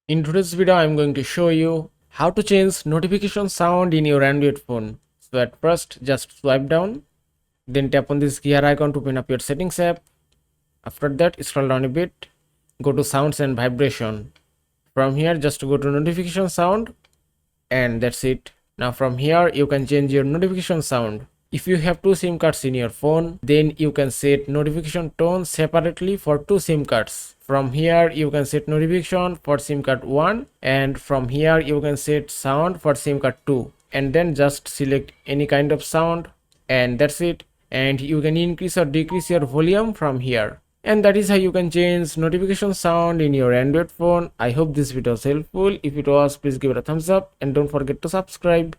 In today's video, I'm going to show you how to change notification sound in your Android phone. So at first, just swipe down, then tap on this gear icon to open up your settings app. After that, scroll down a bit, go to sounds and vibration. From here, just go to notification sound, and that's it. Now from here, you can change your notification sound. If you have two SIM cards in your phone, then you can set notification tone separately for two SIM cards. From here, you can set notification for SIM card 1, and from here, you can set sound for SIM card 2. And then just select any kind of sound, and that's it. And you can increase or decrease your volume from here. And that is how you can change notification sound in your Android phone. I hope this video was helpful. If it was, please give it a thumbs up and don't forget to subscribe.